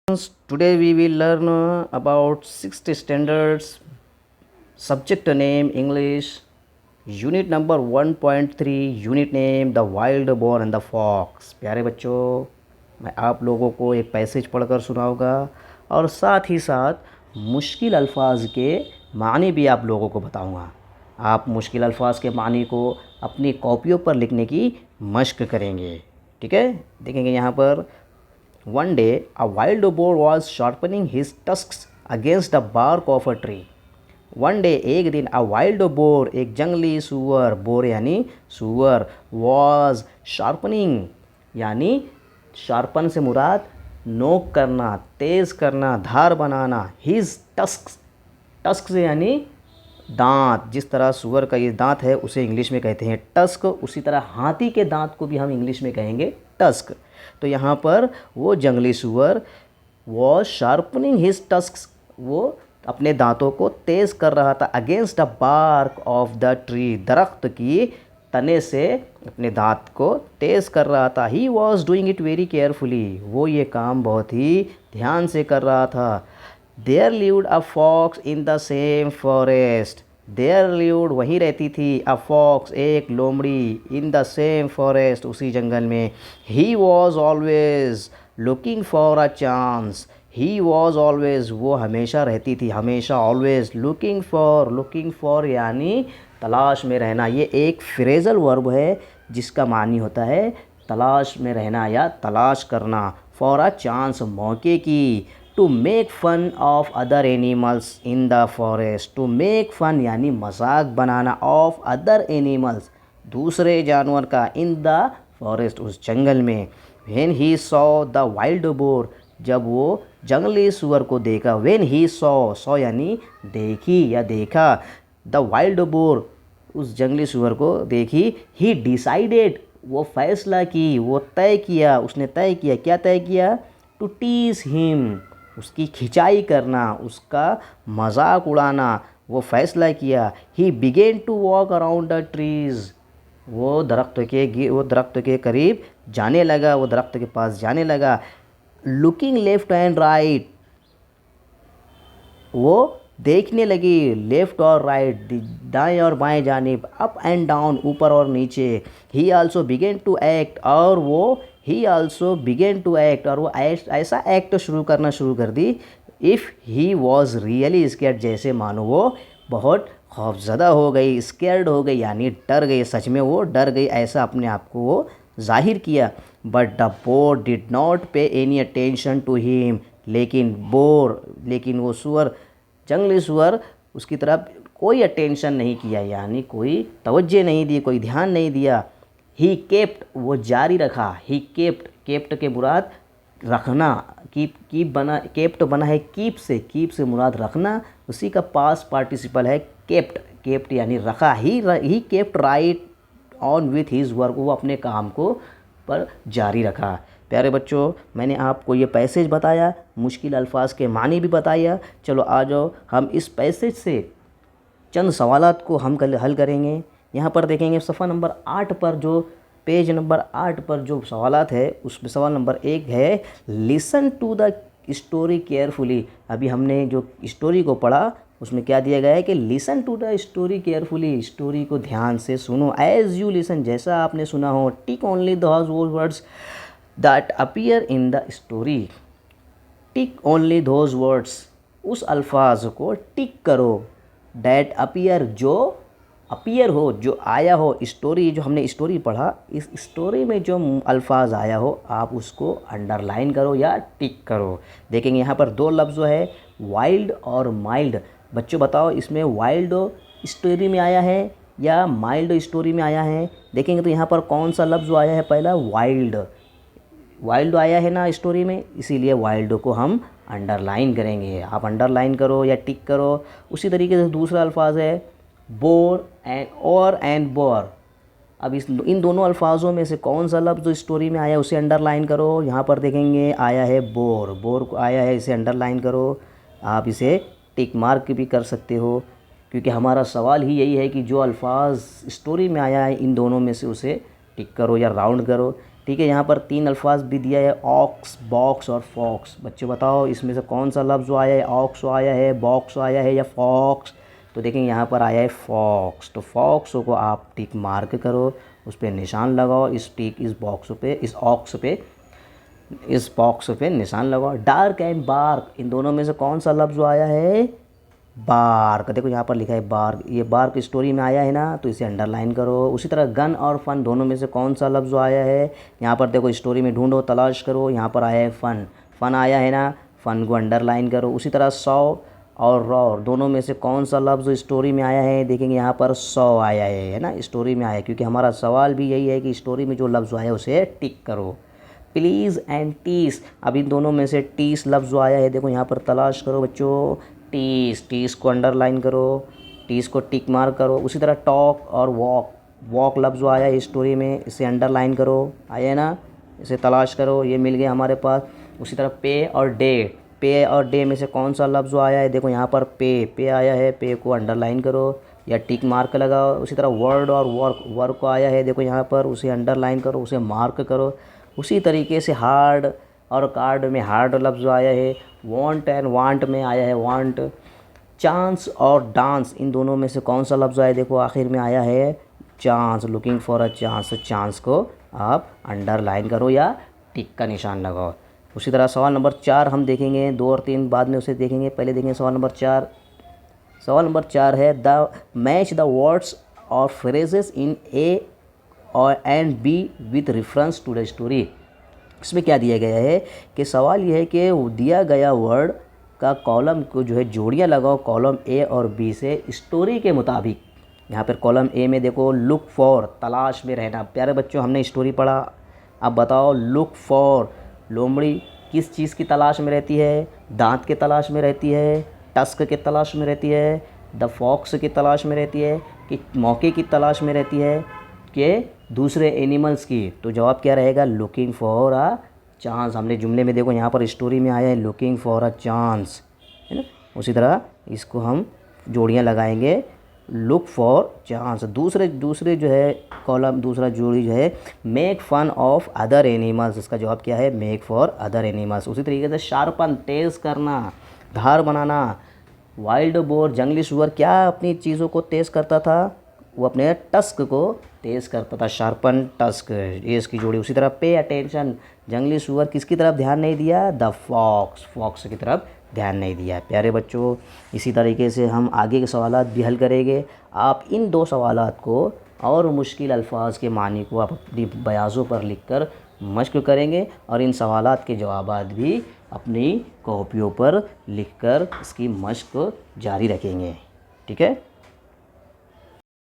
Today we will learn about sixth standards subject name English unit number 1.3 unit name the wild boar and the fox। प्यारे बच्चों, मैं आप लोगों को एक पैसेज पढ़कर सुनाऊंगा और साथ ही साथ मुश्किल अल्फाज के मानी भी आप लोगों को बताऊंगा। आप मुश्किल अल्फाज के मानी को अपनी कॉपियों पर लिखने की मश्क करेंगे। ठीक है, देखेंगे यहाँ पर One day, a wild boar was sharpening his tusks against the bark of a tree. One day, एक दिन a wild boar, एक जंगली सूअर, बोर यानी सूअर, was sharpening यानी शार्पन से मुराद नोक करना, तेज़ करना, धार बनाना, his tusks, टस्क से यानी दांत। जिस तरह सूअर का ये दांत है उसे इंग्लिश में कहते हैं टस्क, उसी तरह हाथी के दांत को भी हम इंग्लिश में कहेंगे टस्क। तो यहाँ पर वो जंगली सूअर वो शार्पनिंग हिज टस्क्स, वो अपने दांतों को तेज़ कर रहा था against the bark of the tree, दरख्त की तने से अपने दांत को तेज़ कर रहा था। He was doing it very carefully, वो ये काम बहुत ही ध्यान से कर रहा था। There lived a fox in the same forest, there lived वहीं रहती थी, अ फॉक्स एक लोमड़ी, इन द सेम फॉरेस्ट उसी जंगल में। He was always looking for a chance, he was always वो हमेशा रहती थी, हमेशा ऑलवेज लुकिंग फॉर यानी तलाश में रहना। ये एक फ्रेजल वर्ब है जिसका मानी होता है तलाश में रहना या तलाश करना। फॉर अ चांस मौके की। To make fun of other animals in the forest, to make fun यानी मजाक बनाना, ऑफ अदर एनिमल्स दूसरे जानवर का, इन द फॉरेस्ट उस जंगल में। When he saw the wild boar, जब वो जंगली सुअर को देखा। व्हेन ही सॉ यानी देखी या देखा, द वाइल्ड बोर उस जंगली सुअर को देखी। ही डिसाइडेड वो फैसला की, वो तय किया, उसने तय किया, क्या तय किया? टू टीज हिम उसकी खिंचाई करना, उसका मजाक उड़ाना, वो फैसला किया। He began to walk around the trees, वो दरख्त के करीब जाने लगा, वो दरख्त के पास जाने लगा। लुकिंग लेफ़्ट एंड राइट, वो देखने लगी लेफ़्ट और राइट, दाएं और बाएं जानिब, अप एंड डाउन ऊपर और नीचे। He also began to act, और वो he also began to act, और वो ऐसा एक्ट शुरू कर दी। If he was really scared, जैसे मानो वो बहुत खौफज़दा हो गई, स्केर्ड हो गई यानी डर गई, सच में वो डर गई, ऐसा अपने आप को वो जाहिर किया। But the bore did not पे एनी अटेंशन टू हिम, लेकिन वो सुअर, जंगली सुअर उसकी तरफ कोई अटेंशन नहीं किया, यानी कोई तवज्जो नहीं दी, कोई ध्यान नहीं दिया। ही केप्ट वो जारी रखा, ही केप्ट के मुराद रखना, केप्ट बना है कीप से मुराद रखना, उसी का पास्ट पार्टिसिपल है केप्ट यानी रखा। He kept right on with his work, वो अपने काम को पर जारी रखा। प्यारे बच्चों, मैंने आपको ये पैसेज बताया, मुश्किल अल्फाज के मानी भी बताया। चलो आ जाओ, हम इस पैसेज से चंद सवालात को हम कल हल करेंगे। यहाँ पर देखेंगे सफ़ा नंबर 8 पर, जो पेज नंबर 8 पर जो सवालात है उसमें सवाल नंबर 1 है, listen to the story carefully. अभी हमने जो स्टोरी को पढ़ा उसमें क्या दिया गया है कि listen to the story carefully, story को ध्यान से सुनो। एज यू लिसन, जैसा आपने सुना हो। Tick only those words that appear in the story, tick only those words, उस अल्फाज को टिक करो, दैट अपीयर जो अपीयर हो, जो आया हो। स्टोरी, जो हमने स्टोरी पढ़ा, इस स्टोरी में जो अल्फाज आया हो आप उसको अंडरलाइन करो या टिक करो। देखेंगे यहाँ पर 2 लफ्ज़ है, वाइल्ड और माइल्ड। बच्चों बताओ, इसमें वाइल्ड स्टोरी में आया है या माइल्ड स्टोरी में आया है? देखेंगे तो यहाँ पर कौन सा लफ्ज़ आया है? पहला वाइल्ड आया है ना स्टोरी में, इसीलिए वाइल्ड को हम अंडरलाइन करेंगे। आप अंडरलाइन करो या टिक करो। उसी तरीके से दूसरा अल्फाज है बोर एंड बोर। अब इन दोनों अल्फाजों में से कौन सा लफ्ज़ जो स्टोरी में आया उसे अंडरलाइन करो। यहाँ पर देखेंगे आया है बोर को आया है, इसे अंडरलाइन करो। आप इसे टिक मार्क भी कर सकते हो, क्योंकि हमारा सवाल ही यही है कि जो अल्फाज स्टोरी में आया है इन दोनों में से उसे टिक करो या राउंड करो। ठीक है। यहाँ पर 3 अल्फाज भी दिया है, ऑक्स, बॉक्स और फॉक्स। बच्चों बताओ इसमें से कौन सा लफ्ज़ आया है, ऑक्स आया है, बॉक्स आया है या फॉक्स? तो देखेंगे यहाँ पर आया है फॉक्स। तो फॉक्स को आप टिक मार्क करो, उस पर निशान लगाओ, इस टिक इस बॉक्स पे, इस ऑक्स पे, इस बॉक्स पे निशान लगाओ। डार्क एंड बार्क, इन दोनों में से कौन सा लफ्ज़ आया है? बार्क। देखो यहाँ पर लिखा है बार्क, ये बार्क स्टोरी में आया है ना, तो इसे अंडरलाइन करो। उसी तरह गन और फन, दोनों में से कौन सा लफ्ज़ आया है? यहाँ पर देखो स्टोरी में ढूंढो, तलाश करो, यहाँ पर आया है फन, फन आया है ना, फन को अंडरलाइन करो। उसी तरह सौ और रॉ, दोनों में से कौन सा लफ्ज़ स्टोरी में आया है? देखेंगे यहाँ पर सौ आया है ना, स्टोरी में आया है, क्योंकि हमारा सवाल भी यही है कि स्टोरी में जो लफ्ज़ आया है उसे टिक करो। प्लीज़ एंड टीस, अब इन दोनों में से टीस लफ्ज़ आया है, देखो यहाँ पर तलाश करो बच्चों, टीस, टीस को अंडरलाइन करो, टीस को टिक मार्क करो। उसी तरह टॉक और वॉक, वॉक लफ्ज़ आया है स्टोरी में, इसे अंडरलाइन करो, आया है ना, इसे तलाश करो, ये मिल गया हमारे पास। उसी तरह पे और डे, पे और डे में से कौन सा लफ्ज़ आया है? देखो यहाँ पर पे, पे आया है, पे को अंडरलाइन करो या टिक मार्क लगाओ। उसी तरह वर्ड और वर्क, वर्क आया है, देखो यहाँ पर, उसे अंडरलाइन करो, उसे मार्क करो। उसी तरीके से हार्ड और कार्ड में हार्ड लफ्ज़ आया है, वांट एंड वांट में आया है वांट। चांस और डांस, इन दोनों में से कौन सा लफ्ज़ आया? देखो आखिर में आया है chance, looking for a chance. Chance को आप अंडरलाइन करो या टिक का निशान लगाओ। उसी तरह सवाल नंबर 4 हम देखेंगे, 2 और 3 बाद में उसे देखेंगे, पहले देखेंगे सवाल नंबर 4। सवाल नंबर 4 है द मैच द वर्ड्स और फ्रेजेस इन ए और and B with reference to the story. इसमें क्या दिया गया है कि सवाल यह है कि दिया गया वर्ड का कॉलम को जो है जोड़ियाँ लगाओ कॉलम ए और बी से स्टोरी के मुताबिक। यहाँ पर कॉलम ए में देखो लुक फॉर, तलाश में रहना। प्यारे बच्चों हमने स्टोरी पढ़ा, अब बताओ लुक फॉर, लोमड़ी किस चीज़ की तलाश में रहती है? दांत के तलाश में रहती है, टस्क के तलाश में रहती है, द फॉक्स की तलाश में रहती है, कि मौके की तलाश में रहती है, कि दूसरे एनिमल्स की? तो जवाब क्या रहेगा? Looking for a chance. हमने जुमले में देखो यहाँ पर स्टोरी में आया है लुकिंग फॉर अ चांस, है ना। उसी तरह इसको हम जोड़ियाँ लगाएंगे, लुक फॉर चांस। दूसरे जो है कॉलम, दूसरा जोड़ी जो है make fun of other animals, इसका जवाब क्या है? Make for other animals. उसी तरीके से शार्पन, तेज़ करना, धार बनाना। वाइल्ड बोर, जंगली सुअर क्या अपनी चीज़ों को तेज़ करता था? वो अपने टस्क को तेज़ करता था, शार्पन टस्क, ये इसकी जोड़ी। उसी तरह पे अटेंशन, जंगली सुअर किसकी तरफ ध्यान नहीं दिया? द फॉक्स, फॉक्स की तरफ ध्यान नहीं दिया। प्यारे बच्चों इसी तरीके से हम आगे के सवालात भी हल करेंगे। आप इन 2 सवालात को और मुश्किल अल्फाज के मानी को आप अपनी बयाज़ों पर लिखकर मश्क करेंगे और इन सवालात के जवाबात भी अपनी कॉपियों पर लिखकर इसकी मश्क जारी रखेंगे। ठीक है।